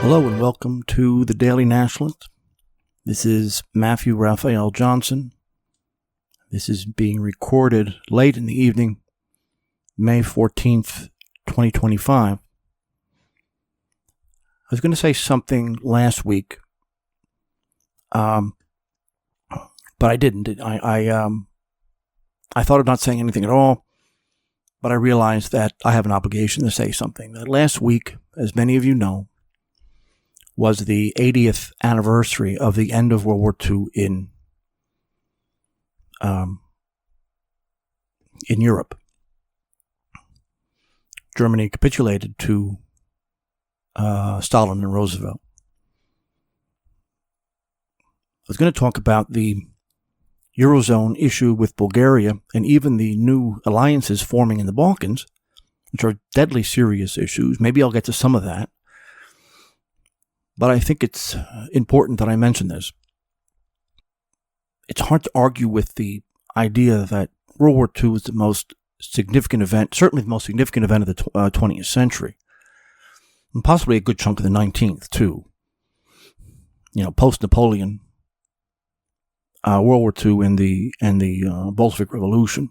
Hello and welcome to the Daily Nationalist. This is Matthew Raphael Johnson. This is being recorded late in the evening, May 14th, 2025. I was going to say something last week, but I didn't. I thought of not saying anything at all, but I realized that I have an obligation to say something. That last week, as many of you know, was the 80th anniversary of the end of World War II in Europe. Germany capitulated to Stalin and Roosevelt. I was going to talk about the Eurozone issue with Bulgaria and even the new alliances forming in the Balkans, which are deadly serious issues. Maybe I'll get to some of that. But I think it's important that I mention this. It's hard to argue with the idea that World War II is the most significant event, certainly the most significant event of the 20th century, and possibly a good chunk of the 19th, too. You know, post-Napoleon, World War II and the Bolshevik Revolution.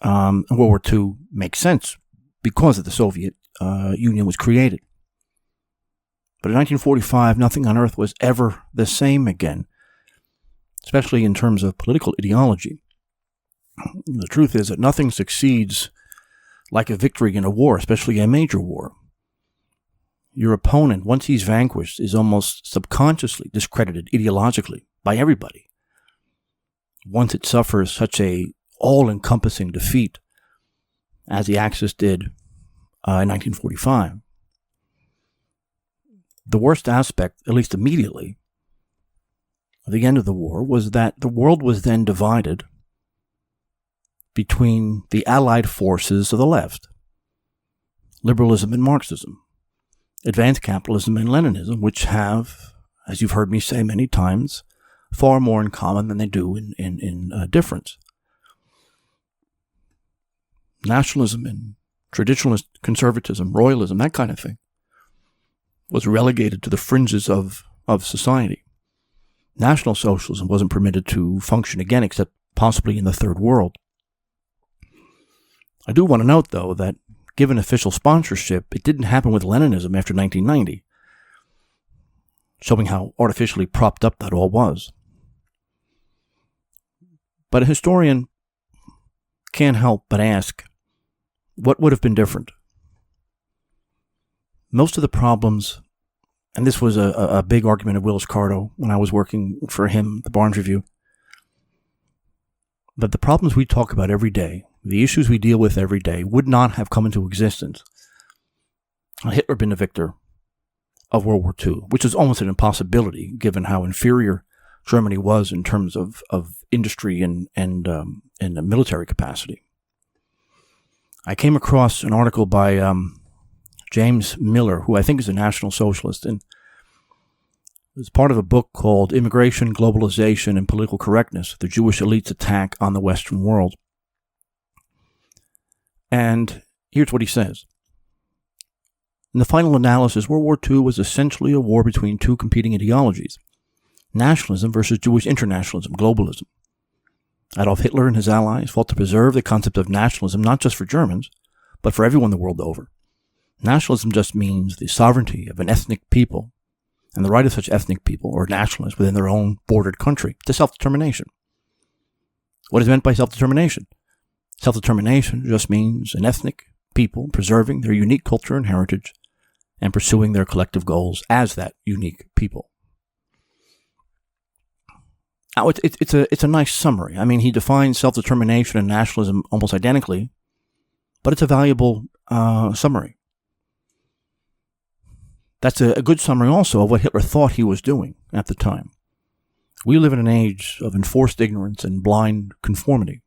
World War II makes sense because of the Soviet Union was created. But in 1945, nothing on earth was ever the same again, especially in terms of political ideology. The truth is that nothing succeeds like a victory in a war, especially a major war. Your opponent, once he's vanquished, is almost subconsciously discredited ideologically by everybody. Once it suffers such a all-encompassing defeat, as the Axis did in 1945. The worst aspect, at least immediately, of the end of the war was that the world was then divided between the Allied forces of the left, liberalism and Marxism, advanced capitalism and Leninism, which have, as you've heard me say many times, far more in common than they do in difference. Nationalism and traditionalist conservatism, royalism, that kind of thing, was relegated to the fringes of society. National Socialism wasn't permitted to function again except possibly in the Third World. I do want to note, though, that given official sponsorship, it didn't happen with Leninism after 1990, showing how artificially propped up that all was. But a historian can't help but ask, what would have been different? Most of the problems, and this was a big argument of Willis Carto when I was working for him, the Barnes Review, that the problems we talk about every day, the issues we deal with every day, would not have come into existence had Hitler been the victor of World War II, which is almost an impossibility given how inferior Germany was in terms of industry and military capacity. I came across an article by James Miller, who I think is a National Socialist, and it was part of a book called Immigration, Globalization, and Political Correctness, The Jewish Elite's Attack on the Western World. And here's what he says. In the final analysis, World War II was essentially a war between two competing ideologies, nationalism versus Jewish internationalism, globalism. Adolf Hitler and his allies fought to preserve the concept of nationalism not just for Germans, but for everyone the world over. Nationalism just means the sovereignty of an ethnic people and the right of such ethnic people, or nationalists, within their own bordered country to self-determination. What is meant by self-determination? Self-determination just means an ethnic people preserving their unique culture and heritage and pursuing their collective goals as that unique people. Now, it's a nice summary. I mean, he defines self-determination and nationalism almost identically, but it's a valuable summary. That's a good summary also of what Hitler thought he was doing at the time. We live in an age of enforced ignorance and blind conformity.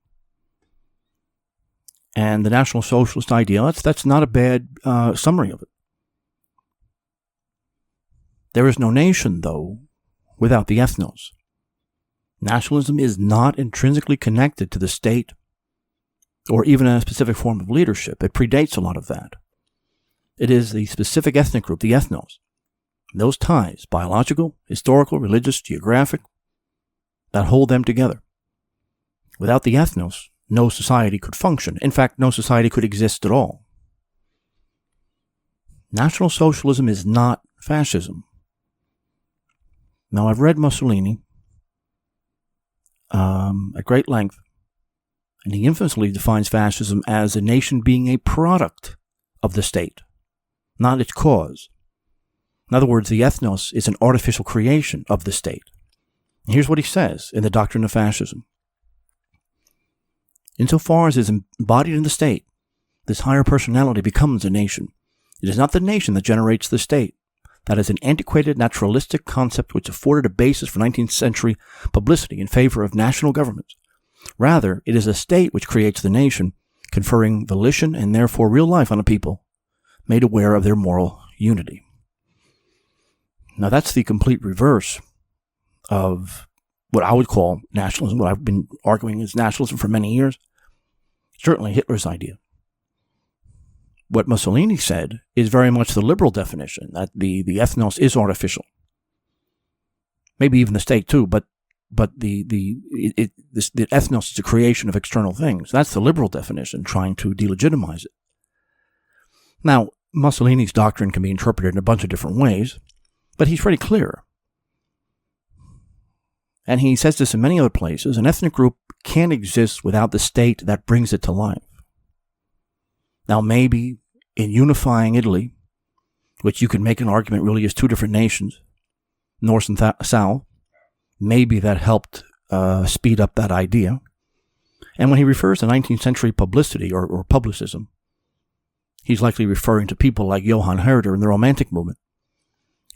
And the National Socialist idea, that's not a bad summary of it. There is no nation, though, without the ethnos. Nationalism is not intrinsically connected to the state or even a specific form of leadership. It predates a lot of that. It is the specific ethnic group, the ethnos, Those ties, biological, historical, religious, geographic, that hold them together. Without the ethnos, no society could function. In fact, no society could exist at all. National Socialism is not fascism. Now, I've read Mussolini at great length, and he infamously defines fascism as a nation being a product of the state, not its cause. In other words, the ethnos is an artificial creation of the state. And here's what he says in the Doctrine of Fascism. Insofar as it is embodied in the state, this higher personality becomes a nation. It is not the nation that generates the state. That is an antiquated naturalistic concept which afforded a basis for 19th century publicity in favor of national governments. Rather, it is a state which creates the nation, conferring volition and therefore real life on a people, made aware of their moral unity. Now that's the complete reverse of what I would call nationalism, what I've been arguing is nationalism for many years. Certainly Hitler's idea. What Mussolini said is very much the liberal definition, that the ethnos is artificial. Maybe even the state too, but the ethnos is a creation of external things. That's the liberal definition, trying to delegitimize it. Now, Mussolini's doctrine can be interpreted in a bunch of different ways, but he's pretty clear. And he says this in many other places. An ethnic group can't exist without the state that brings it to life. Now, maybe in unifying Italy, which you could make an argument really is two different nations, North and South, maybe that helped speed up that idea. And when he refers to 19th century publicity or publicism, he's likely referring to people like Johann Herder in the Romantic movement,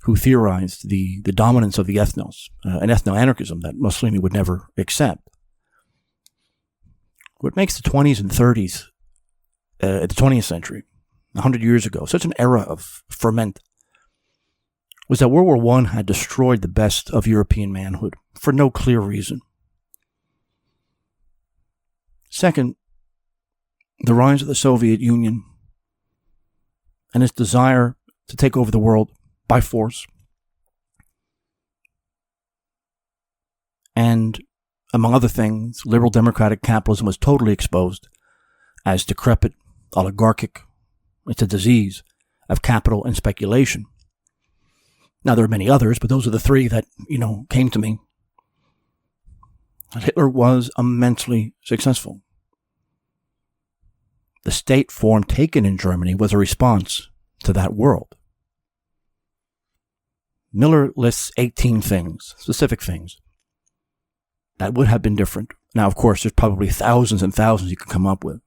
who theorized the dominance of the ethnos, an ethno-anarchism that Mussolini would never accept. What makes the 20s and 30s, the 20th century, 100 years ago, such an era of ferment, was that World War I had destroyed the best of European manhood for no clear reason. Second, the rise of the Soviet Union and its desire to take over the world by force. And, among other things, liberal democratic capitalism was totally exposed as decrepit, oligarchic. It's a disease of capital and speculation. Now, there are many others, but those are the three that, came to me. Hitler was immensely successful. The state form taken in Germany was a response to that world. Miller lists 18 things, specific things, that would have been different. Now, of course, there's probably thousands and thousands you can come up with.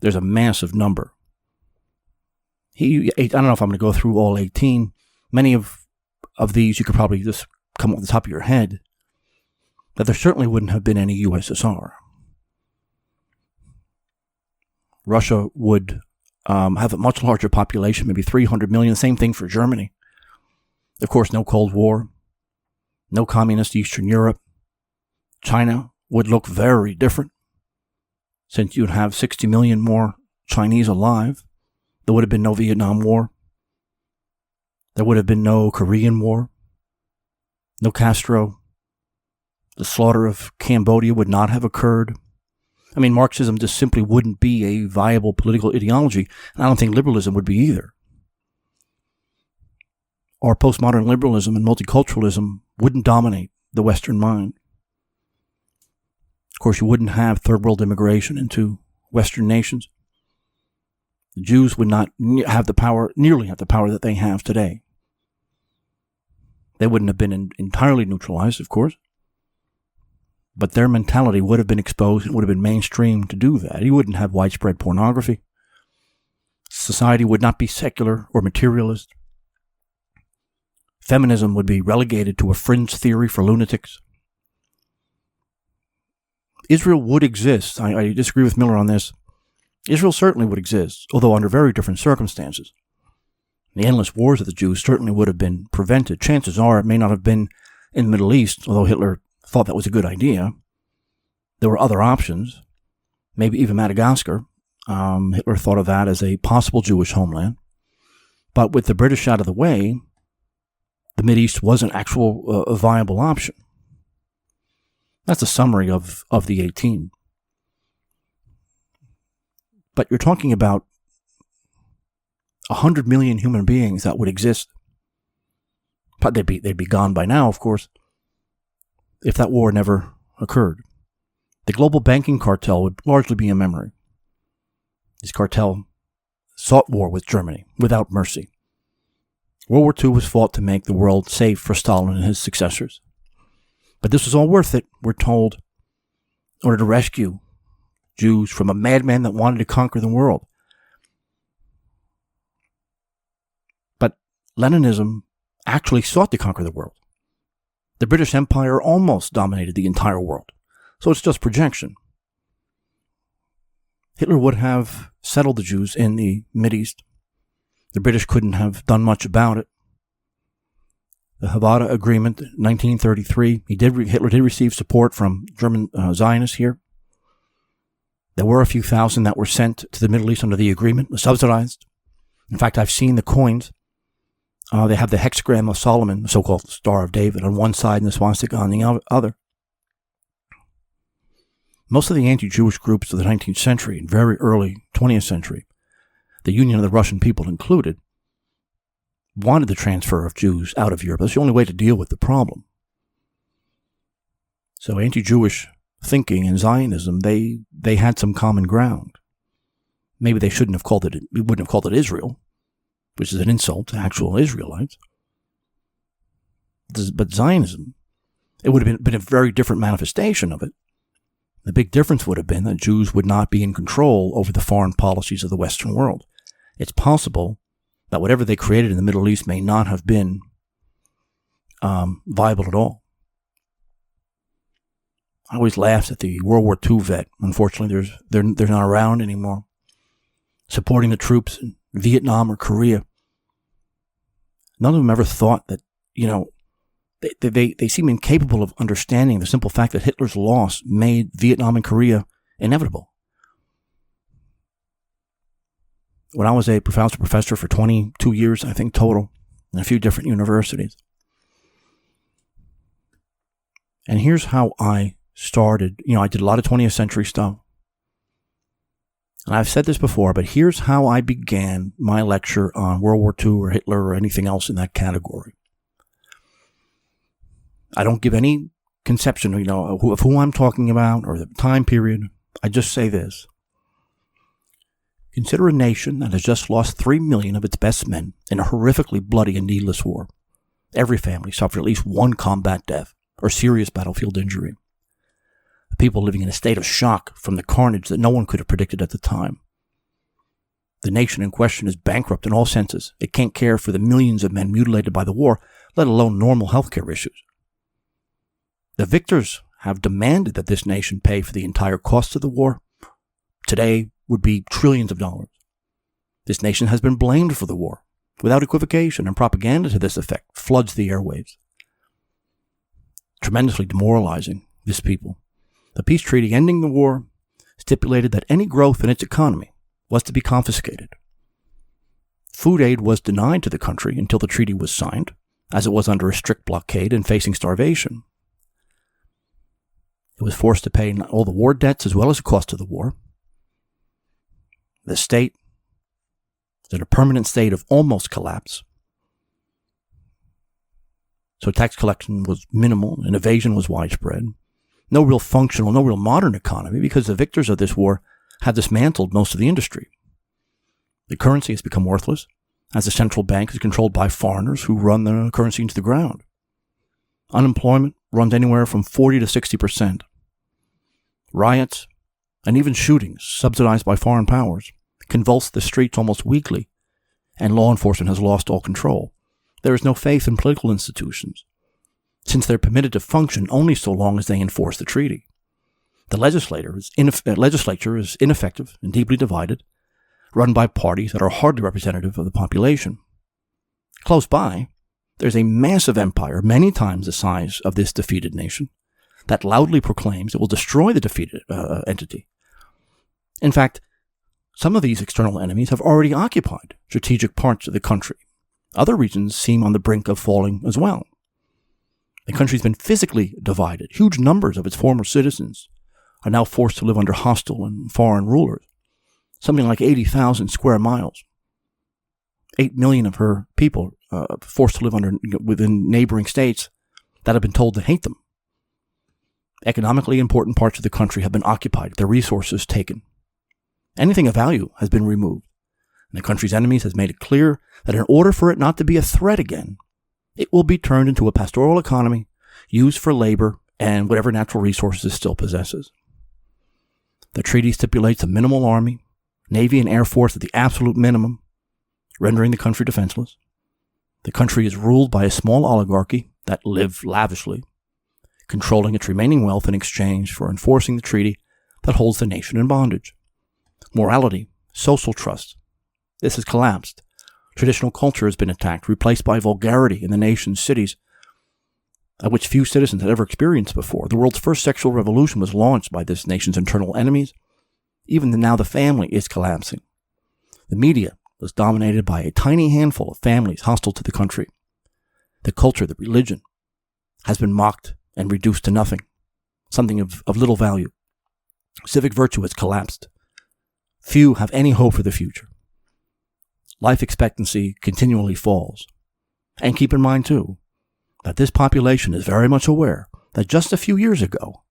There's a massive number. I don't know if I'm going to go through all 18. Many of these you could probably just come off the top of your head. But there certainly wouldn't have been any USSR. Russia would have a much larger population, maybe 300 million. Same thing for Germany. Of course, no Cold War, no communist Eastern Europe. China would look very different, since you'd have 60 million more Chinese alive. There would have been no Vietnam War. There would have been no Korean War, no Castro. The slaughter of Cambodia would not have occurred. I mean, Marxism just simply wouldn't be a viable political ideology, and I don't think liberalism would be either. Or postmodern liberalism and multiculturalism wouldn't dominate the Western mind. Of course, you wouldn't have third world immigration into Western nations. The Jews would not have the power, nearly have the power that they have today. They wouldn't have been entirely neutralized, of course. But their mentality would have been exposed and would have been mainstream to do that. You wouldn't have widespread pornography. Society would not be secular or materialist. Feminism would be relegated to a fringe theory for lunatics. Israel would exist. I disagree with Miller on this. Israel certainly would exist, although under very different circumstances. The endless wars of the Jews certainly would have been prevented. Chances are it may not have been in the Middle East, although Hitler thought that was a good idea. There were other options, maybe even Madagascar. Hitler thought of that as a possible Jewish homeland. But with the British out of the way, the Mideast was an actual a viable option. That's a summary of the 18. But you're talking about 100 million human beings that would exist. But they'd be gone by now, of course, if that war never occurred. The global banking cartel would largely be a memory. This cartel sought war with Germany without mercy. World War II was fought to make the world safe for Stalin and his successors. But this was all worth it, we're told, in order to rescue Jews from a madman that wanted to conquer the world. But Leninism actually sought to conquer the world. The British Empire almost dominated the entire world. So it's just projection. Hitler would have settled the Jews in the Mideast. The British couldn't have done much about it. The Havana Agreement, 1933, Hitler did receive support from German Zionists here. There were a few thousand that were sent to the Middle East under the agreement, subsidized. In fact, I've seen the coins. They have the hexagram of Solomon, the so-called Star of David, on one side and the swastika on the other. Most of the anti-Jewish groups of the 19th century and very early 20th century, the Union of the Russian People included, wanted the transfer of Jews out of Europe. That's the only way to deal with the problem. So anti-Jewish thinking and Zionism, they had some common ground. Maybe they wouldn't have called it Israel, which is an insult to actual Israelites. But Zionism, it would have been a very different manifestation of it. The big difference would have been that Jews would not be in control over the foreign policies of the Western world. It's possible that whatever they created in the Middle East may not have been viable at all. I always laughed at the World War II vet. Unfortunately, they're not around anymore. Supporting the troops in Vietnam or Korea. None of them ever thought that, they seem incapable of understanding the simple fact that Hitler's loss made Vietnam and Korea inevitable. When I was a professor for 22 years, I think total, in a few different universities. And here's how I started. I did a lot of 20th century stuff. And I've said this before, but here's how I began my lecture on World War II or Hitler or anything else in that category. I don't give any conception, of who I'm talking about or the time period. I just say this. Consider a nation that has just lost 3 million of its best men in a horrifically bloody and needless war. Every family suffered at least one combat death or serious battlefield injury. The people living in a state of shock from the carnage that no one could have predicted at the time. The nation in question is bankrupt in all senses. It can't care for the millions of men mutilated by the war, let alone normal healthcare issues. The victors have demanded that this nation pay for the entire cost of the war. Today would be trillions of dollars. This nation has been blamed for the war, without equivocation, and propaganda to this effect floods the airwaves. Tremendously demoralizing this people. The peace treaty ending the war stipulated that any growth in its economy was to be confiscated. Food aid was denied to the country until the treaty was signed, as it was under a strict blockade and facing starvation. It was forced to pay all the war debts as well as the cost of the war. The state was in a permanent state of almost collapse. So tax collection was minimal and evasion was widespread. No real functional, no real modern economy because the victors of this war had dismantled most of the industry. The currency has become worthless as the central bank is controlled by foreigners who run the currency into the ground. Unemployment runs anywhere from 40 to 60%. Riots and even shootings, subsidized by foreign powers, convulse the streets almost weekly, and law enforcement has lost all control. There is no faith in political institutions, since they're permitted to function only so long as they enforce the treaty. The legislature is ineffective and deeply divided, run by parties that are hardly representative of the population. Close by, there's a massive empire, many times the size of this defeated nation, that loudly proclaims it will destroy the defeated entity. In fact, some of these external enemies have already occupied strategic parts of the country, Other regions seem on the brink of falling as well. The country's been physically divided. Huge numbers of its former citizens are now forced to live under hostile and foreign rulers. Something like 80,000 square miles. 8 million of her people forced to live within neighboring states that have been told to hate them. Economically important parts of the country have been occupied, their resources taken. Anything of value has been removed. And the country's enemies has made it clear that in order for it not to be a threat again, it will be turned into a pastoral economy used for labor and whatever natural resources it still possesses. The treaty stipulates a minimal army, navy and air force at the absolute minimum, rendering the country defenseless. The country is ruled by a small oligarchy that live lavishly, controlling its remaining wealth in exchange for enforcing the treaty that holds the nation in bondage. Morality, social trust, this has collapsed. Traditional culture has been attacked, replaced by vulgarity in the nation's cities, at which few citizens had ever experienced before. The world's first sexual revolution was launched by this nation's internal enemies. Even now the family is collapsing. The media was dominated by a tiny handful of families hostile to the country. The culture, the religion, has been mocked and reduced to nothing, something of little value. Civic virtue has collapsed. Few have any hope for the future. Life expectancy continually falls. And keep in mind, too, that this population is very much aware that just a few years ago,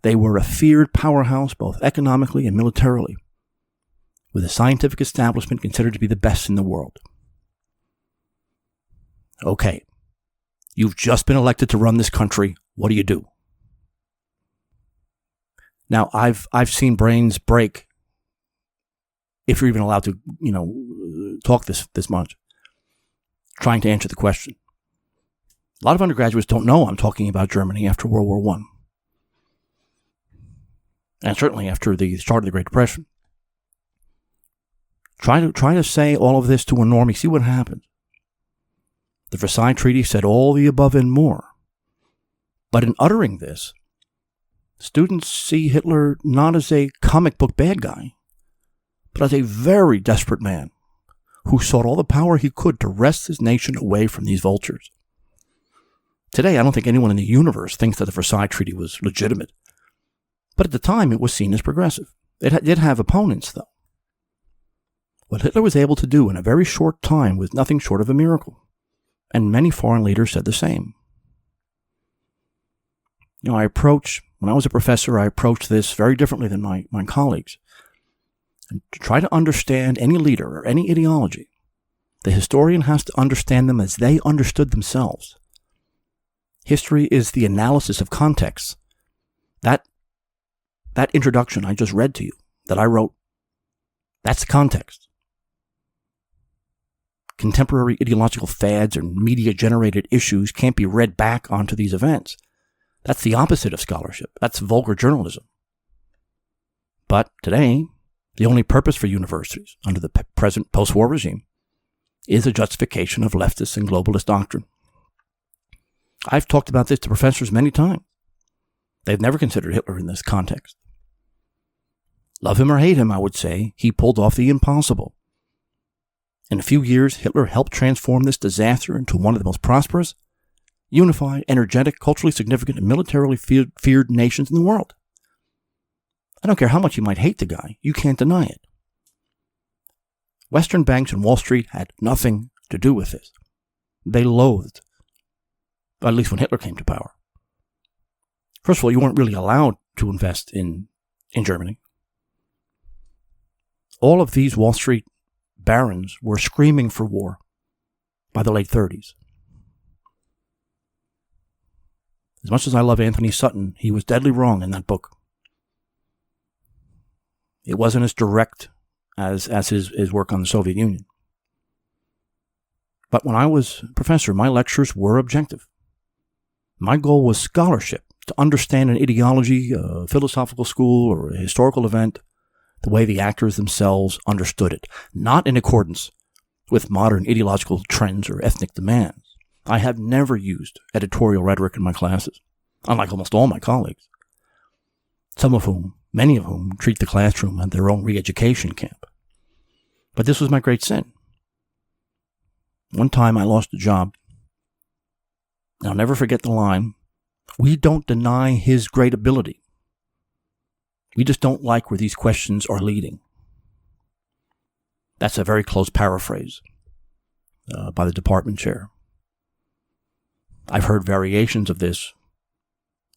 they were a feared powerhouse both economically and militarily, with the scientific establishment considered to be the best in the world. Okay, you've just been elected to run this country. What do you do? Now, I've seen brains break, if you're even allowed to, talk this much, trying to answer the question. A lot of undergraduates don't know I'm talking about Germany after World War I. And certainly after the start of the Great Depression. Try to say all of this to a normie, see what happens. The Versailles Treaty said all the above and more. But in uttering this, students see Hitler not as a comic book bad guy, but as a very desperate man who sought all the power he could to wrest his nation away from these vultures. Today, I don't think anyone in the universe thinks that the Versailles Treaty was legitimate. But at the time, it was seen as progressive. It did have opponents, though. What Hitler was able to do in a very short time was nothing short of a miracle. And many foreign leaders said the same. When I was a professor, I approached this very differently than my colleagues. And to try to understand any leader or any ideology, the historian has to understand them as they understood themselves. History is the analysis of context. That introduction I just read to you, that I wrote, that's the context. Contemporary ideological fads and media-generated issues can't be read back onto these events. That's the opposite of scholarship. That's vulgar journalism. But today, the only purpose for universities under the present post-war regime is a justification of leftist and globalist doctrine. I've talked about this to professors many times. They've never considered Hitler in this context. Love him or hate him, I would say, he pulled off the impossible. In a few years, Hitler helped transform this disaster into one of the most prosperous, unified, energetic, culturally significant, and militarily feared nations in the world. I don't care how much you might hate the guy, you can't deny it. Western banks and Wall Street had nothing to do with this. They loathed, at least when Hitler came to power. First of all, you weren't really allowed to invest in Germany. All of these Wall Street barons were screaming for war by the late 30s. As much as I love Anthony Sutton, he was deadly wrong in that book. It wasn't as direct as his work on the Soviet Union. But when I was a professor, my lectures were objective. My goal was scholarship, to understand an ideology, a philosophical school, or a historical event the way the actors themselves understood it, not in accordance with modern ideological trends or ethnic demands. I have never used editorial rhetoric in my classes, unlike almost all my colleagues, many of whom treat the classroom as their own re-education camp. But this was my great sin. One time I lost a job. I'll never forget the line, "We don't deny his great ability. We just don't like where these questions are leading." That's a very close paraphrase by the department chair. I've heard variations of this.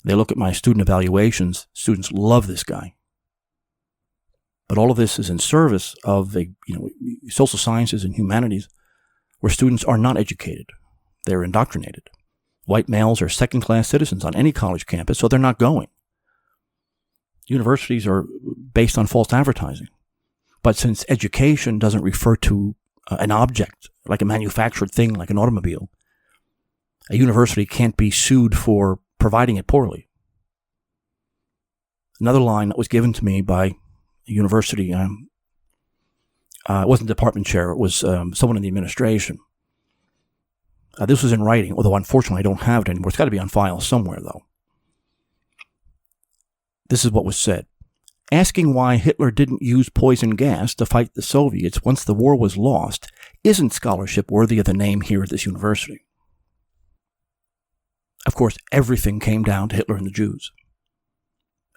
They look at my student evaluations. Students love this guy. But all of this is in service of social sciences and humanities where students are not educated. They're indoctrinated. White males are second-class citizens on any college campus, so they're not going. Universities are based on false advertising. But since education doesn't refer to an object, like a manufactured thing, like an automobile, a university can't be sued for providing it poorly. Another line that was given to me by a university, it wasn't department chair, it was someone in the administration. This was in writing, although unfortunately I don't have it anymore. It's got to be on file somewhere, though. This is what was said. Asking why Hitler didn't use poison gas to fight the Soviets once the war was lost isn't scholarship worthy of the name here at this university. Of course, everything came down to Hitler and the Jews.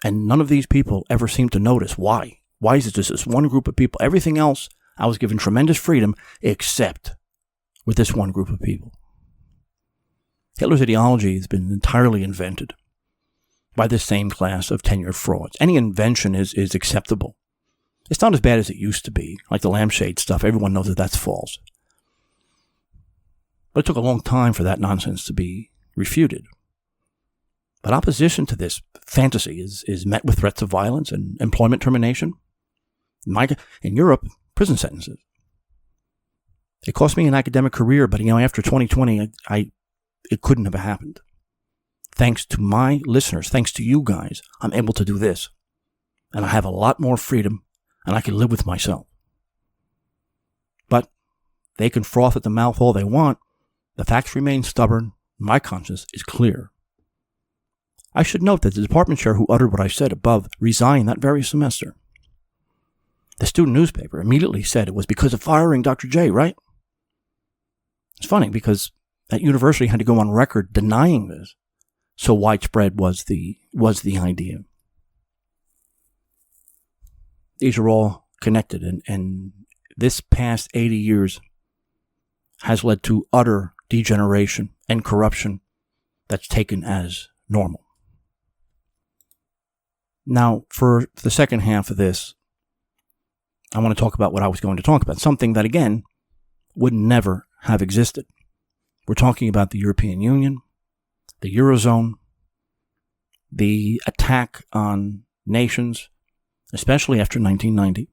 And none of these people ever seemed to notice why. Why is it just this one group of people? Everything else, I was given tremendous freedom, except with this one group of people. Hitler's ideology has been entirely invented by this same class of tenured frauds. Any invention is acceptable. It's not as bad as it used to be, like the lampshade stuff. Everyone knows that that's false. But it took a long time for that nonsense to be refuted. But opposition to this fantasy is met with threats of violence and employment termination. In Europe, prison sentences. It cost me an academic career, but after 2020, it couldn't have happened. Thanks to my listeners, thanks to you guys, I'm able to do this. And I have a lot more freedom, and I can live with myself. But they can froth at the mouth all they want. The facts remain stubborn. My conscience is clear. I should note that the department chair who uttered what I said above resigned that very semester. The student newspaper immediately said it was because of firing Dr. J, right? It's funny because that university had to go on record denying this. So widespread was the idea. These are all connected, and this past 80 years has led to utter degeneration and corruption that's taken as normal. Now, for the second half of this, I want to talk about what I was going to talk about, something that, again, would never have existed. We're talking about the European Union, the Eurozone, the attack on nations, especially after 1990,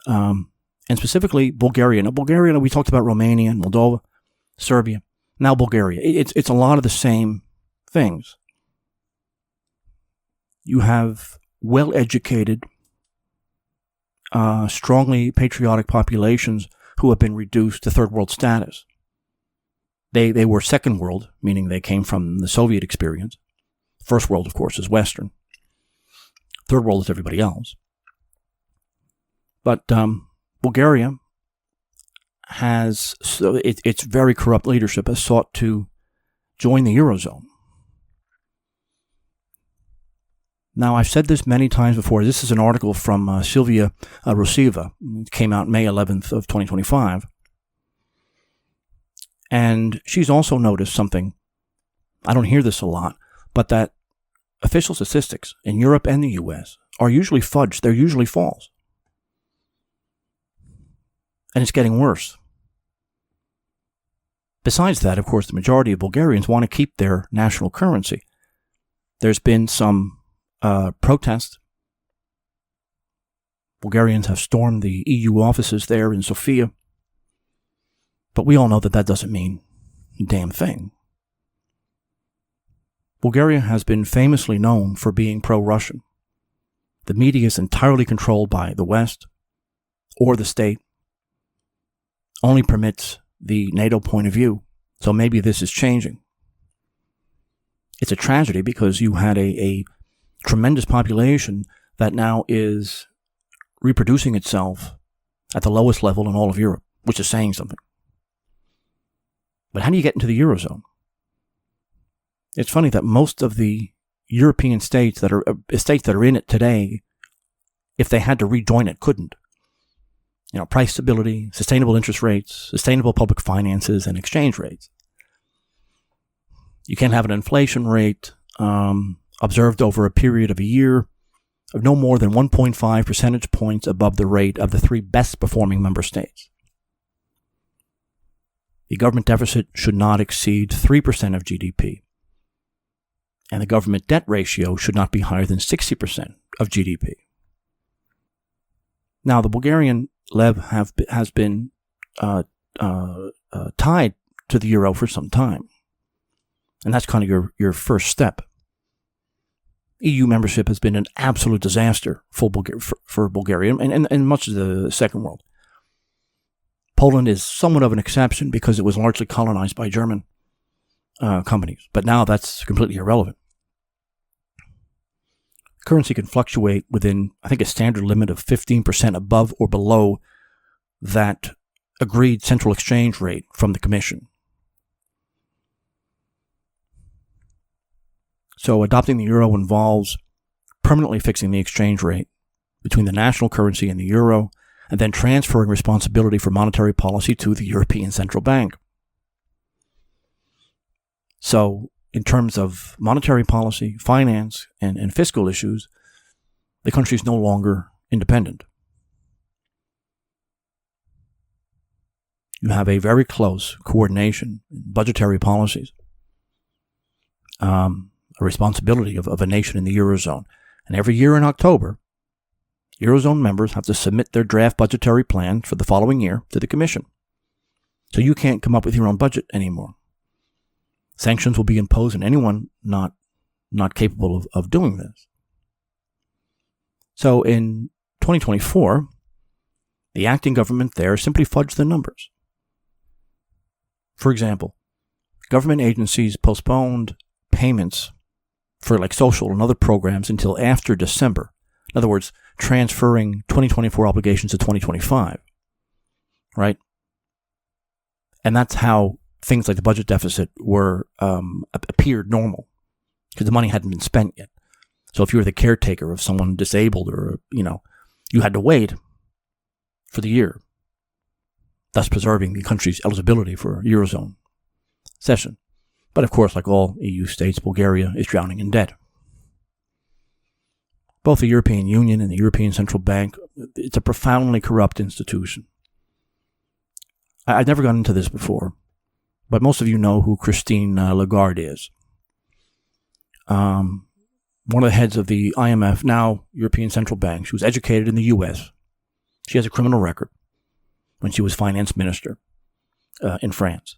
and specifically Bulgaria. Now, Bulgaria, we talked about Romania and Moldova, Serbia, now Bulgaria. It's a lot of the same things. You have well-educated, strongly patriotic populations who have been reduced to third world status. They were second world, meaning they came from the Soviet experience. First world, of course, is Western. Third world is everybody else. But Bulgaria has, its very corrupt leadership has sought to join the Eurozone. Now, I've said this many times before. This is an article from Silvia Rosiva. It came out May 11th of 2025. And she's also noticed something, I don't hear this a lot, but that official statistics in Europe and the U.S. are usually fudged. They're usually false. And it's getting worse. Besides that, of course, the majority of Bulgarians want to keep their national currency. There's been some protest. Bulgarians have stormed the EU offices there in Sofia. But we all know that that doesn't mean a damn thing. Bulgaria has been famously known for being pro-Russian. The media is entirely controlled by the West, or the state, only permits the NATO point of view. So maybe this is changing. It's a tragedy because you had a tremendous population that now is reproducing itself at the lowest level in all of Europe. which is saying something. But how do you get into the Eurozone? It's funny that most of the European states that are in it today, if they had to rejoin it, couldn't. Price stability, sustainable interest rates, sustainable public finances, and exchange rates. You can't have an inflation rate observed over a period of a year of no more than 1.5 percentage points above the rate of the 3 best performing member states. The government deficit should not exceed 3% of GDP. And the government debt ratio should not be higher than 60% of GDP. Now, the Bulgarian lev has been tied to the euro for some time. And that's kind of your first step. EU membership has been an absolute disaster for Bulgaria and much of the Second World. Poland is somewhat of an exception because it was largely colonized by German companies. But now that's completely irrelevant. Currency can fluctuate within, I think, a standard limit of 15% above or below that agreed central exchange rate from the Commission. So adopting the euro involves permanently fixing the exchange rate between the national currency and the euro, and then transferring responsibility for monetary policy to the European Central Bank. So, in terms of monetary policy, finance, and fiscal issues, the country is no longer independent. You have a very close coordination in budgetary policies, a responsibility of a nation in the Eurozone. And every year in October, Eurozone members have to submit their draft budgetary plan for the following year to the Commission. So you can't come up with your own budget anymore. Sanctions will be imposed on anyone not capable of doing this. So in 2024, the acting government there simply fudged the numbers. For example, government agencies postponed payments for social and other programs until after December. In other words, transferring 2024 obligations to 2025, right? And that's how things like the budget deficit appeared normal, because the money hadn't been spent yet. So if you were the caretaker of someone disabled or, you had to wait for the year, thus preserving the country's eligibility for Eurozone session. But of course, like all EU states, Bulgaria is drowning in debt. Both the European Union and the European Central Bank, it's a profoundly corrupt institution. I've never gone into this before, but most of you know who Christine Lagarde is. One of the heads of the IMF, now European Central Bank. She was educated in the U.S. She has a criminal record when she was finance minister in France.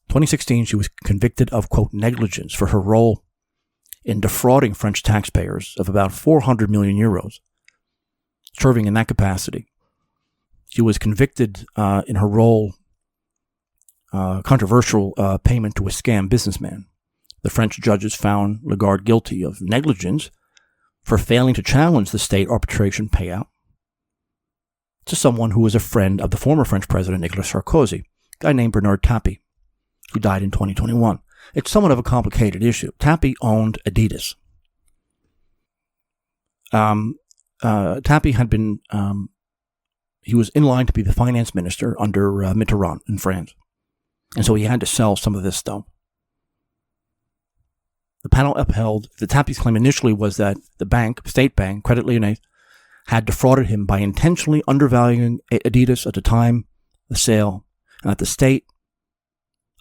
2016, she was convicted of, quote, negligence for her role in defrauding French taxpayers of about 400 million euros, serving in that capacity. She was convicted in her role, controversial payment to a scam businessman. The French judges found Lagarde guilty of negligence for failing to challenge the state arbitration payout to someone who was a friend of the former French president Nicolas Sarkozy, a guy named Bernard Tapie, who died in 2021. It's somewhat of a complicated issue. Tapie owned Adidas. Tapie had been, he was in line to be the finance minister under Mitterrand in France. And so he had to sell some of this stuff. The panel upheld, the Tapie's claim initially was that the bank, state bank, Credit Lyonnais, had defrauded him by intentionally undervaluing Adidas at the time of the sale, and that the state,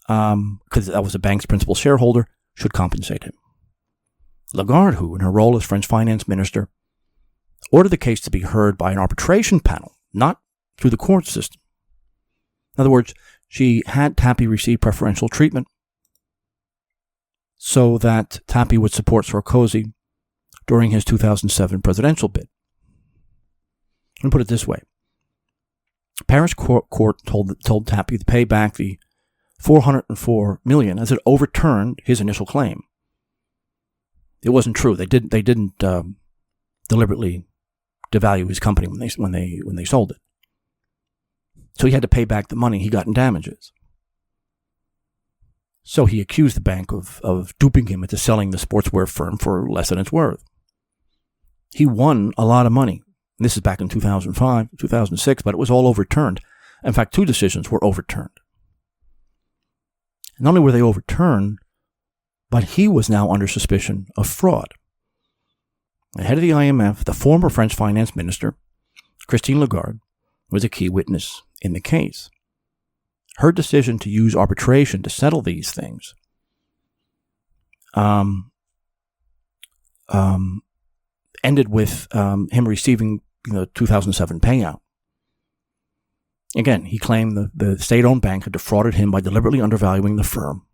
because that was the bank's principal shareholder, should compensate him. Lagarde, who, in her role as French finance minister, ordered the case to be heard by an arbitration panel, not through the court system. In other words, she had Tapie receive preferential treatment so that Tapie would support Sarkozy during his 2007 presidential bid. Let me put it this way. Paris court told Tapie to pay back the $404 million as it overturned his initial claim. It wasn't true. They didn't deliberately devalue his company when they sold it. So he had to pay back the money he got in damages. So he accused the bank of duping him into selling the sportswear firm for less than it's worth. He won a lot of money. This is back in 2005, 2006, but it was all overturned. In fact, 2 decisions were overturned. Not only were they overturned, but he was now under suspicion of fraud. The head of the IMF, the former French finance minister, Christine Lagarde, was a key witness in the case. Her decision to use arbitration to settle these things ended with him receiving the 2007 payout. Again, he claimed the state-owned bank had defrauded him by deliberately undervaluing the firm.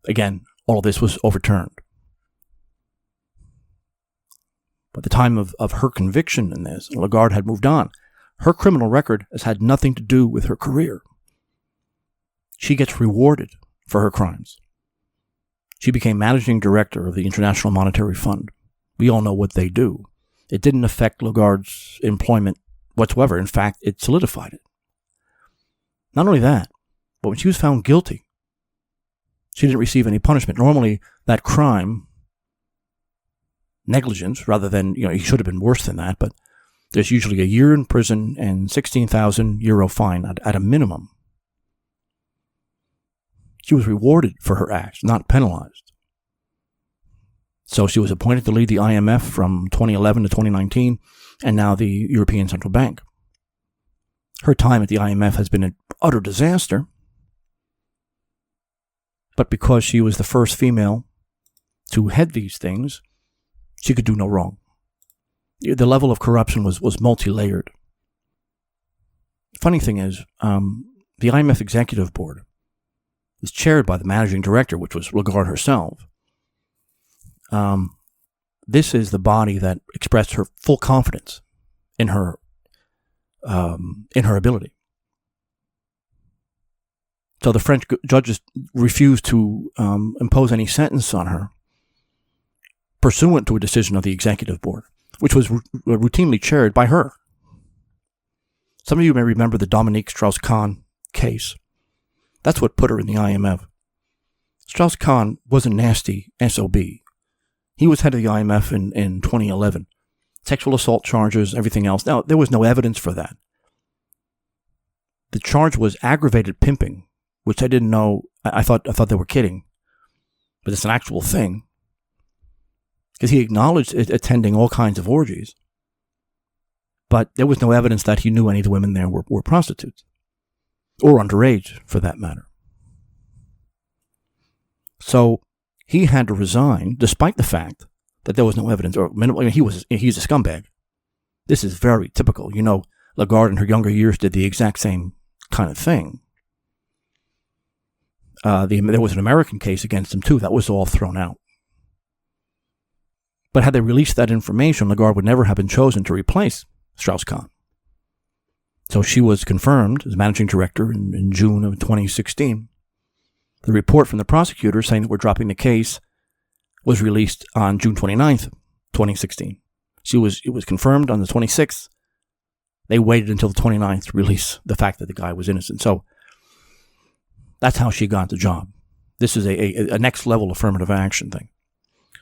Again, all of this was overturned. By the time of her conviction in this, Lagarde had moved on. Her criminal record has had nothing to do with her career. She gets rewarded for her crimes. She became managing director of the International Monetary Fund. We all know what they do. It didn't affect Lagarde's employment whatsoever. In fact, it solidified it. Not only that, but when she was found guilty, she didn't receive any punishment. Normally, that crime, negligence, rather than, he should have been worse than that, but there's usually a year in prison and €16,000 fine at a minimum. She was rewarded for her acts, not penalized. So she was appointed to lead the IMF from 2011 to 2019, and now the European Central Bank. Her time at the IMF has been an utter disaster, but because she was the first female to head these things, she could do no wrong. The level of corruption was multi-layered. Funny thing is, the IMF Executive Board is chaired by the managing director, which was Lagarde herself. This is the body that expressed her full confidence in her ability. So the French judges refused to impose any sentence on her pursuant to a decision of the Executive Board, which was routinely chaired by her. Some of you may remember the Dominique Strauss-Kahn case. That's what put her in the IMF. Strauss-Kahn was a nasty SOB. He was head of the IMF in 2011. Sexual assault charges, everything else. Now, there was no evidence for that. The charge was aggravated pimping, which I didn't know. I thought they were kidding, but it's an actual thing. Because he acknowledged attending all kinds of orgies, but there was no evidence that he knew any of the women there were prostitutes, or underage, for that matter. So he had to resign, despite the fact that there was no evidence, or he's a scumbag. This is very typical. Lagarde in her younger years did the exact same kind of thing. There was an American case against him too. That was all thrown out. But had they released that information, Lagarde would never have been chosen to replace Strauss-Kahn. So she was confirmed as managing director in June of 2016. The report from the prosecutor saying that we're dropping the case was released on June 29th, 2016. It was confirmed on the 26th. They waited until the 29th to release the fact that the guy was innocent. So that's how she got the job. This is a next level affirmative action thing.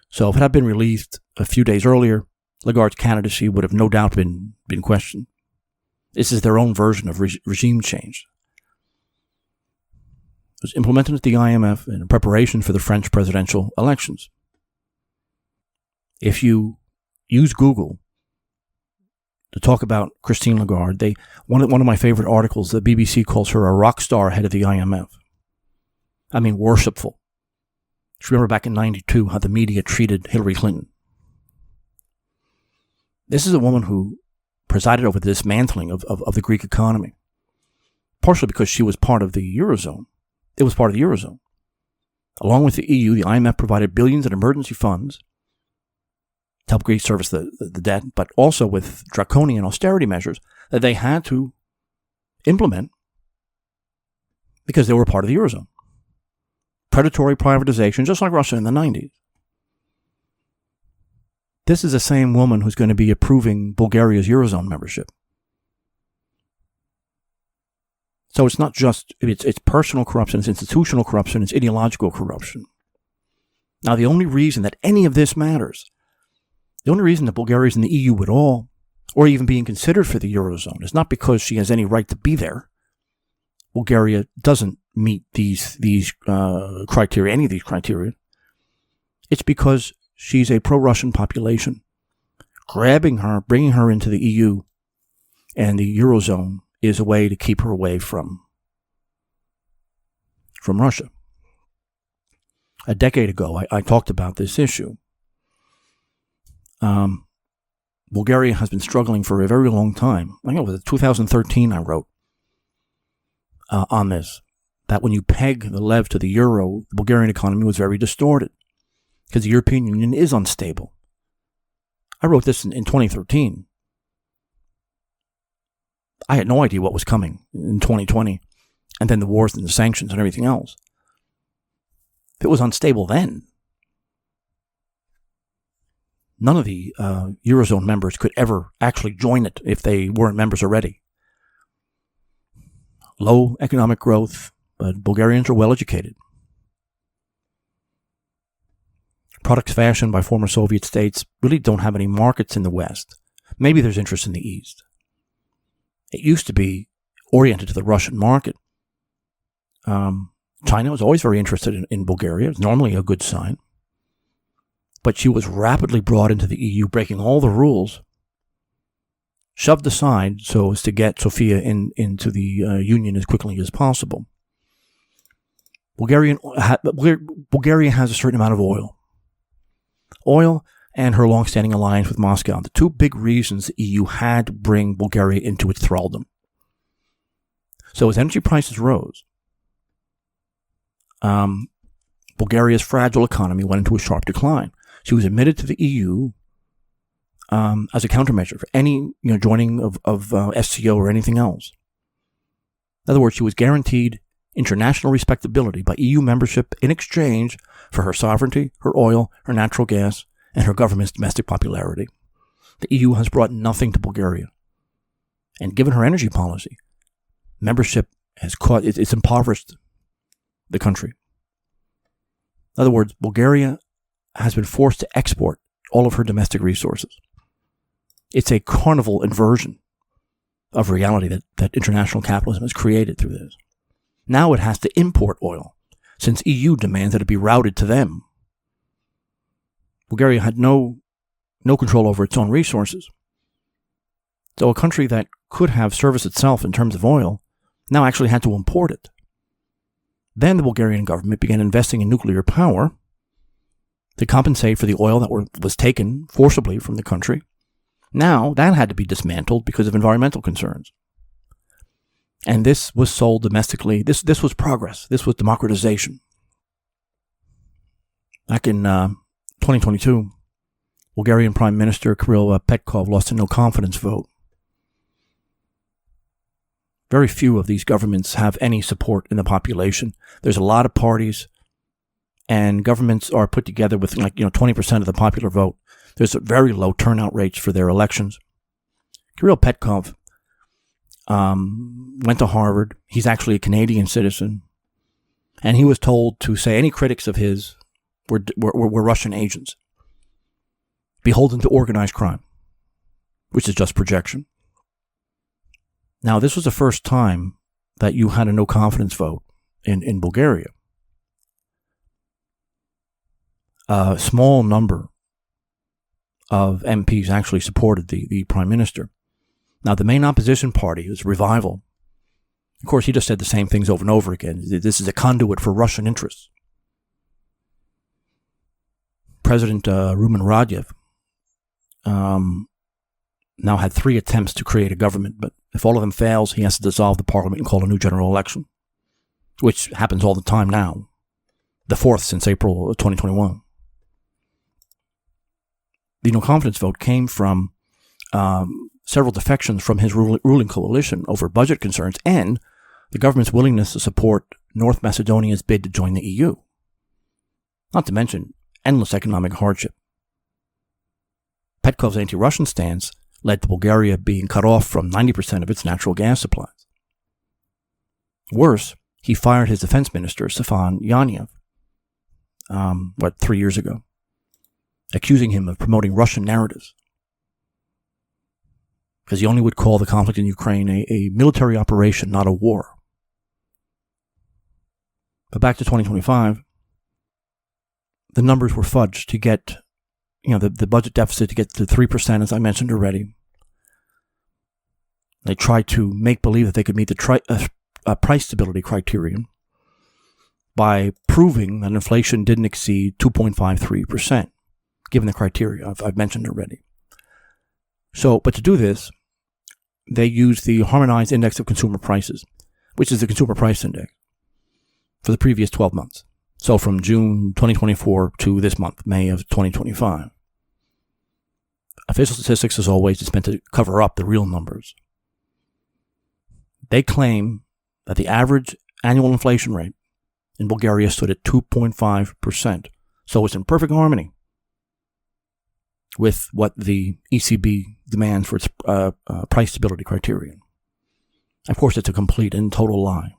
So if it had been released a few days earlier, Lagarde's candidacy would have no doubt been questioned. This is their own version of regime change. It was implemented at the IMF in preparation for the French presidential elections. If you use Google to talk about Christine Lagarde, one of my favorite articles, the BBC calls her a rock star head of the IMF. I mean, worshipful. Just remember back in 92 how the media treated Hillary Clinton. This is a woman who presided over the dismantling of the Greek economy, partially because she was part of the Eurozone. It was part of the Eurozone. Along with the EU, the IMF provided billions in emergency funds to help Greece service the debt, but also with draconian austerity measures that they had to implement because they were part of the Eurozone. Predatory privatization, just like Russia in the 90s. This is the same woman who's going to be approving Bulgaria's Eurozone membership. So it's not just, it's personal corruption, it's institutional corruption, it's ideological corruption. Now, the only reason that any of this matters, the only reason that Bulgaria is in the EU at all, or even being considered for the Eurozone, is not because she has any right to be there. Bulgaria doesn't meet these criteria, any of these criteria. It's because she's a pro-Russian population. Grabbing her, bringing her into the EU and the Eurozone is a way to keep her away from Russia. A decade ago, I talked about this issue. Bulgaria has been struggling for a very long time. I think it was 2013 I wrote on this, that when you peg the lev to the euro, the Bulgarian economy was very distorted because the European Union is unstable. I wrote this in 2013. I had no idea what was coming in 2020, and then the wars and the sanctions and everything else. If it was unstable then, none of the Eurozone members could ever actually join it if they weren't members already. Low economic growth, but Bulgarians are well educated. Products fashioned by former Soviet states really don't have any markets in the West. Maybe there's interest in the East. It used to be oriented to the Russian market. China was always very interested in Bulgaria. It's normally a good sign. But she was rapidly brought into the EU, breaking all the rules, shoved aside so as to get Sofia into the Union as quickly as possible. Bulgaria has a certain amount of oil. Oil and her long-standing alliance with Moscow, the two big reasons the EU had to bring Bulgaria into its thraldom. So as energy prices rose, Bulgaria's fragile economy went into a sharp decline. She was admitted to the EU as a countermeasure for any joining of SCO or anything else. In other words, she was guaranteed international respectability by EU membership in exchange for her sovereignty, her oil, her natural gas, and her government's domestic popularity. The EU has brought nothing to Bulgaria. And given her energy policy, membership it's impoverished the country. In other words, Bulgaria has been forced to export all of her domestic resources. It's a carnival inversion of reality that international capitalism has created through this. Now it has to import oil, since EU demands that it be routed to them. Bulgaria had no control over its own resources. So a country that could have serviced itself in terms of oil now actually had to import it. Then the Bulgarian government began investing in nuclear power to compensate for the oil that was taken forcibly from the country. Now that had to be dismantled because of environmental concerns. And this was sold domestically. This was progress. This was democratization. Back in 2022, Bulgarian Prime Minister Kirill Petkov lost a no-confidence vote. Very few of these governments have any support in the population. There's a lot of parties, and governments are put together with 20% of the popular vote. There's very low turnout rates for their elections. Kirill Petkov went to Harvard. He's actually a Canadian citizen. And he was told to say any critics of his were Russian agents, beholden to organized crime, which is just projection. Now, this was the first time that you had a no-confidence vote in Bulgaria. A small number of MPs actually supported the prime minister. Now, the main opposition party is Revival. Of course, he just said the same things over and over again. This is a conduit for Russian interests. President Rumen Radev now had 3 attempts to create a government, but if all of them fails, he has to dissolve the parliament and call a new general election, which happens all the time now, the 4th since April 2021. The no-confidence vote came from several defections from his ruling coalition over budget concerns and the government's willingness to support North Macedonia's bid to join the EU. Not to mention endless economic hardship. Petkov's anti-Russian stance led to Bulgaria being cut off from 90% of its natural gas supplies. Worse, he fired his defense minister, Stefan Yanev, 3 years ago, accusing him of promoting Russian narratives. Because he only would call the conflict in Ukraine a military operation, not a war. But back to 2025, the numbers were fudged to get, the budget deficit to get to 3%, as I mentioned already. They tried to make believe that they could meet the price stability criterion by proving that inflation didn't exceed 2.53%, given the criteria I've mentioned already. But to do this, they used the Harmonized Index of Consumer Prices, which is the Consumer Price Index, for the previous 12 months. So from June 2024 to this month, May of 2025. Official statistics, as always, is meant to cover up the real numbers. They claim that the average annual inflation rate in Bulgaria stood at 2.5%. So it's in perfect harmony with what the ECB demands for its price stability criterion. Of course, it's a complete and total lie.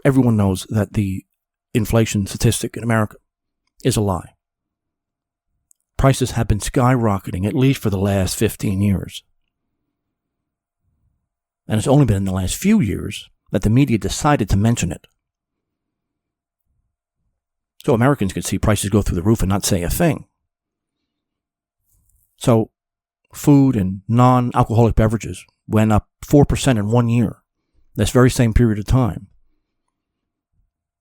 Everyone knows that the inflation statistic in America is a lie. Prices have been skyrocketing, at least for the last 15 years. And it's only been in the last few years that the media decided to mention it. So Americans could see prices go through the roof and not say a thing. So food and non-alcoholic beverages went up 4% in 1 year, this very same period of time.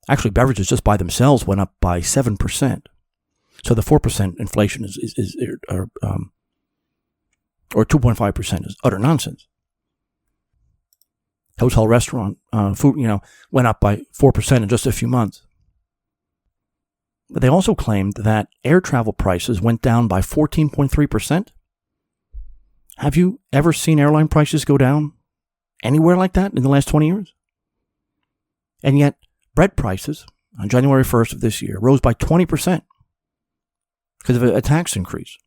Actually, beverages just by themselves went up by 7%. So the 4% inflation or 2.5% is utter nonsense. Hotel, restaurant, food, went up by 4% in just a few months. But they also claimed that air travel prices went down by 14.3%. Have you ever seen airline prices go down anywhere like that in the last 20 years? And yet, bread prices on January 1st of this year rose by 20% because of a tax increase.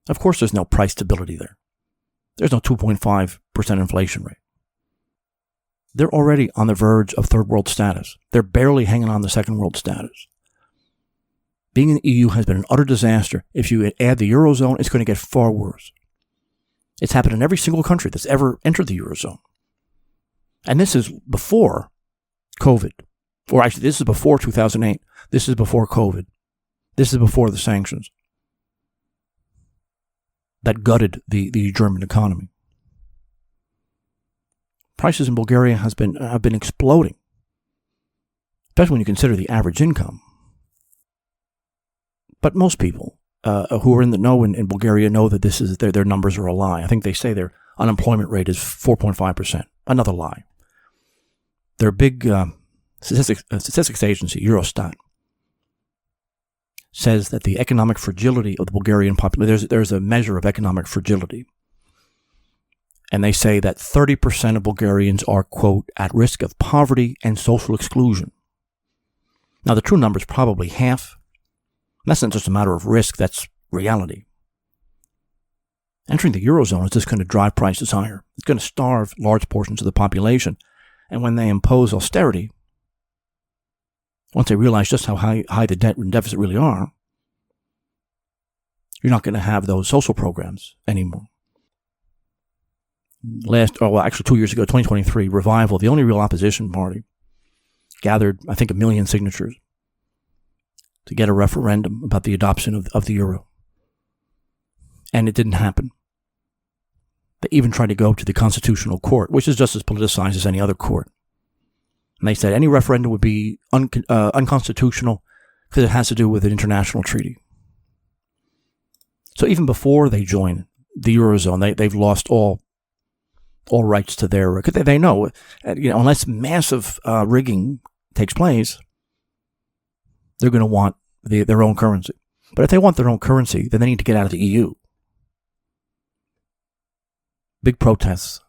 Of course, there's no price stability there. There's no 2.5% inflation rate. They're already on the verge of third world status. They're barely hanging on to second world status. Being in the EU has been an utter disaster. If you add the Eurozone, it's going to get far worse. It's happened in every single country that's ever entered the Eurozone. And this is before COVID. Or actually, this is before 2008. This is before COVID. This is before the sanctions that gutted the German economy. Prices in Bulgaria have been exploding, especially when you consider the average income. But most people who are in the know in Bulgaria know that this is their numbers are a lie. I think they say their unemployment rate is 4.5%. Another lie. Their big statistics agency, Eurostat, says that the economic fragility of the Bulgarian population, there's a measure of economic fragility. And they say that 30% of Bulgarians are, quote, at risk of poverty and social exclusion. Now, the true number is probably half. That's not just a matter of risk, that's reality. Entering the Eurozone is just going to drive prices higher. It's going to starve large portions of the population. And when they impose austerity, once they realize just how high the debt and deficit really are, you're not going to have those social programs anymore. 2 years ago, 2023, Revival, the only real opposition party, gathered, I think, 1 million signatures to get a referendum about the adoption of the euro. And it didn't happen. They even tried to go to the Constitutional Court, which is just as politicized as any other court. And they said any referendum would be unconstitutional because it has to do with an international treaty. So even before they join the Eurozone, they've lost all rights to their, because they know, unless massive rigging takes place, they're going to want their own currency. But if they want their own currency, then they need to get out of the EU. Big protests,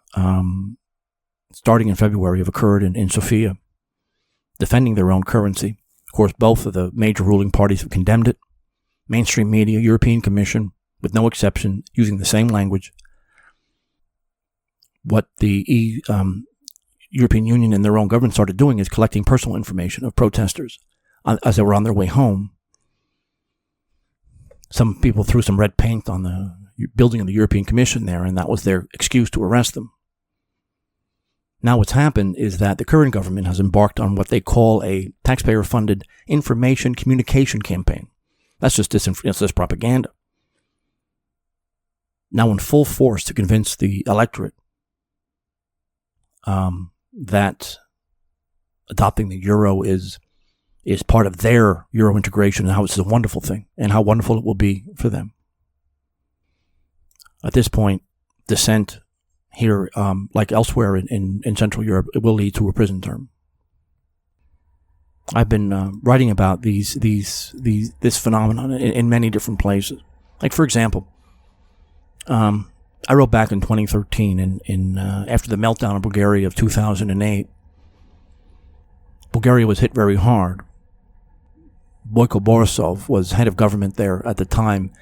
starting in February, have occurred in Sofia, defending their own currency. Of course, both of the major ruling parties have condemned it. Mainstream media, European Commission, with no exception, using the same language. what the European Union and their own government started doing is collecting personal information of protesters as they were on their way home. Some people threw some red paint on the building of the European Commission there, and that was their excuse to arrest them. Now what's happened is that the current government has embarked on what they call a taxpayer-funded information communication campaign. That's just propaganda. Now in full force to convince the electorate that adopting the euro is part of their euro integration and how it's a wonderful thing and how wonderful it will be for them. At this point, dissent here, like elsewhere in Central Europe, it will lead to a prison term. I've been writing about this phenomenon in many different places. Like, for example, I wrote back in 2013, after the meltdown of Bulgaria of 2008, Bulgaria was hit very hard. Boyko Borisov was head of government there at the time,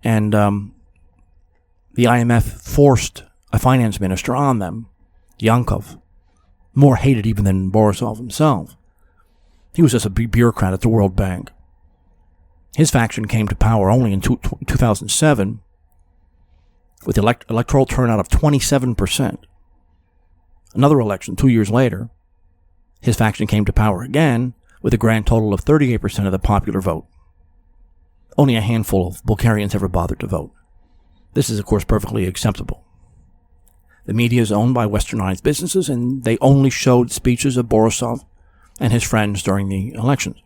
and the IMF forced a finance minister on them, Yankov, more hated even than Borisov himself. He was just a bureaucrat at the World Bank. His faction came to power only in 2007 with electoral turnout of 27%. Another election 2 years later, his faction came to power again with a grand total of 38% of the popular vote. Only a handful of Bulgarians ever bothered to vote. This is, of course, perfectly acceptable. The media is owned by westernized businesses, and they only showed speeches of Borisov and his friends during the elections.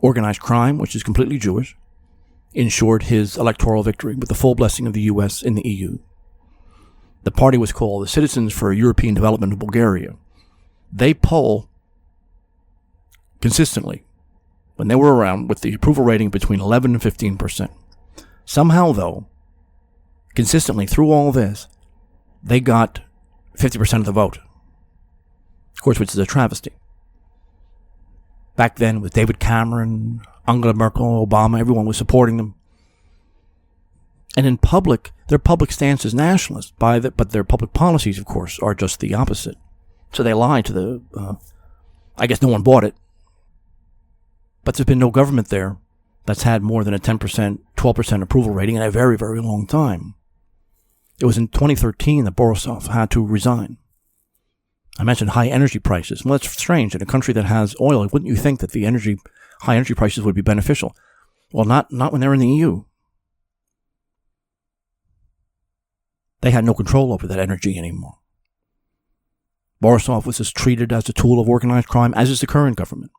Organized crime, which is completely Jewish, ensured his electoral victory with the full blessing of the U.S. and the EU. The party was called the Citizens for European Development of Bulgaria. They poll consistently, when they were around, with the approval rating between 11 and 15%. Somehow, though, consistently through all this, they got 50% of the vote. Of course, which is a travesty. Back then, with David Cameron, Angela Merkel, Obama, everyone was supporting them. And in public, their public stance is nationalist, but their public policies, of course, are just the opposite. So they lied to the... I guess no one bought it. But there's been no government there that's had more than a 10%, 12% approval rating in a very, very long time. It was in 2013 that Borisov had to resign. I mentioned high energy prices. Well, that's strange. In a country that has oil, wouldn't you think that the high energy prices would be beneficial? Well, not when they're in the EU. They had no control over that energy anymore. Borisov was just treated as a tool of organized crime, as is the current government.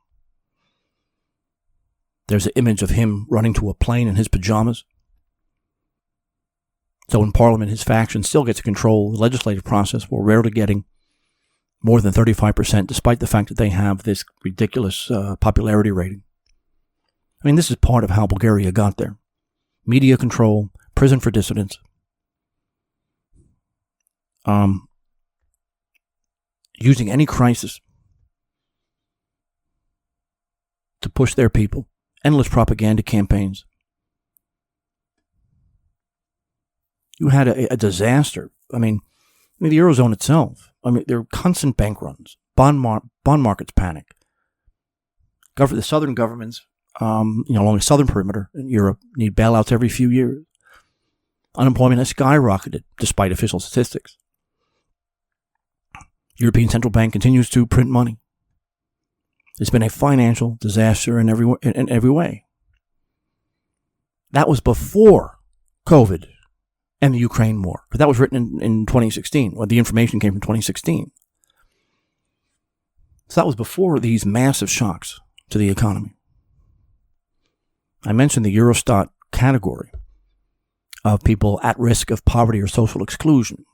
There's an image of him running to a plane in his pajamas. So in Parliament, his faction still gets to control the legislative process, while rarely getting more than 35%, despite the fact that they have this ridiculous popularity rating. I mean, this is part of how Bulgaria got there. Media control, prison for dissidents, using any crisis to push their people, endless propaganda campaigns. You had a disaster. I mean, the Eurozone itself. I mean, there are constant bank runs, bond markets panic. The southern governments, along the southern perimeter in Europe, need bailouts every few years. Unemployment has skyrocketed, despite official statistics. European Central Bank continues to print money. It's been a financial disaster in every way. That was before COVID and the Ukraine war. But that was written in 2016, or the information came from 2016. So that was before these massive shocks to the economy. I mentioned the Eurostat category of people at risk of poverty or social exclusion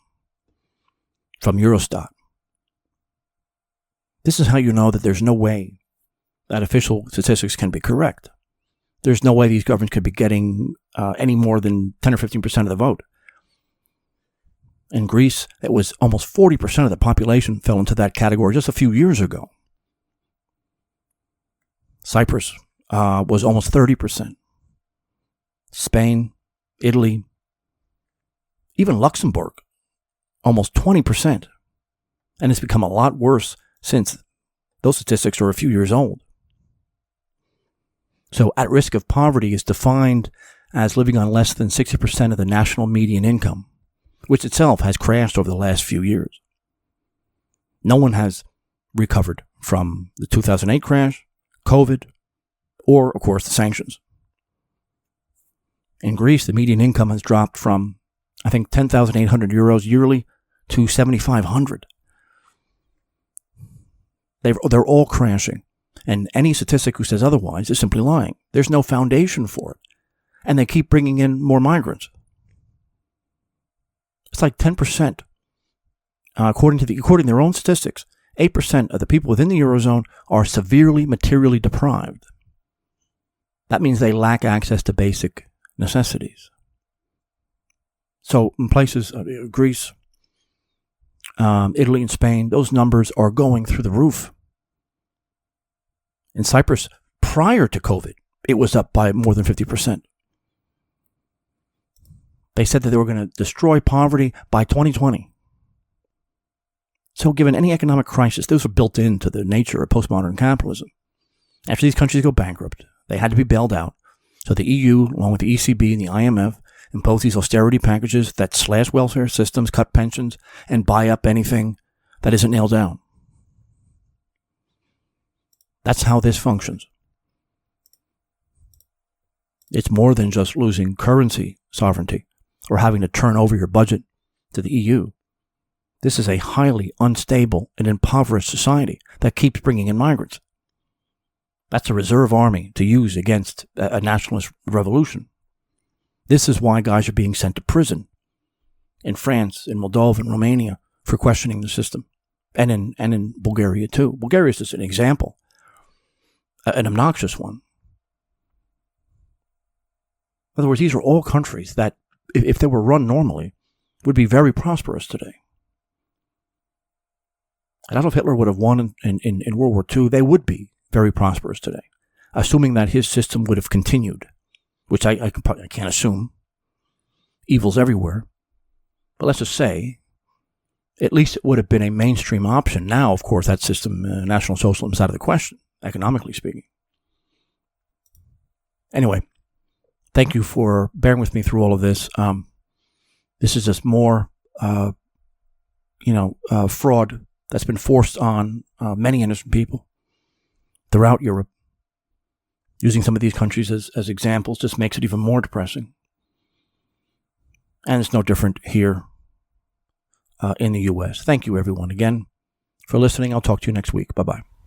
from Eurostat. This is how you know that there's no way that official statistics can be correct. There's no way these governments could be getting any more than 10 or 15% of the vote. In Greece, it was almost 40% of the population fell into that category just a few years ago. Cyprus was almost 30%. Spain, Italy, even Luxembourg, almost 20%. And it's become a lot worse since those statistics are a few years old. So at risk of poverty is defined as living on less than 60% of the national median income, which itself has crashed over the last few years. No one has recovered from the 2008 crash, COVID, or, of course, the sanctions. In Greece, the median income has dropped from, I think, 10,800 euros yearly to 7,500. They're all crashing. And any statistic who says otherwise is simply lying. There's no foundation for it. And they keep bringing in more migrants. It's like 10%. According to their own statistics, 8% of the people within the Eurozone are severely materially deprived. That means they lack access to basic necessities. So in places, Greece, Italy and Spain, those numbers are going through the roof. In Cyprus, prior to COVID, it was up by more than 50%. They said that they were going to destroy poverty by 2020. So given any economic crisis, those are built into the nature of postmodern capitalism. After these countries go bankrupt, they had to be bailed out. So the EU, along with the ECB and the IMF, impose these austerity packages that slash welfare systems, cut pensions, and buy up anything that isn't nailed down. That's how this functions. It's more than just losing currency sovereignty or having to turn over your budget to the EU. This is a highly unstable and impoverished society that keeps bringing in migrants. That's a reserve army to use against a nationalist revolution. This is why guys are being sent to prison in France, in Moldova, and Romania for questioning the system, and in Bulgaria too. Bulgaria is just an example, an obnoxious one. In other words, these are all countries that, if they were run normally, would be very prosperous today. Adolf Hitler would have won in World War II. They would be very prosperous today, assuming that his system would have continued, which I can't assume. Evil's everywhere. But let's just say, at least it would have been a mainstream option. Now, of course, that system, National Socialism, is out of the question, economically speaking. Anyway, thank you for bearing with me through all of this. This is just more, fraud that's been forced on many innocent people throughout Europe. Using some of these countries as examples just makes it even more depressing. And it's no different here in the U.S. Thank you, everyone, again, for listening. I'll talk to you next week. Bye-bye.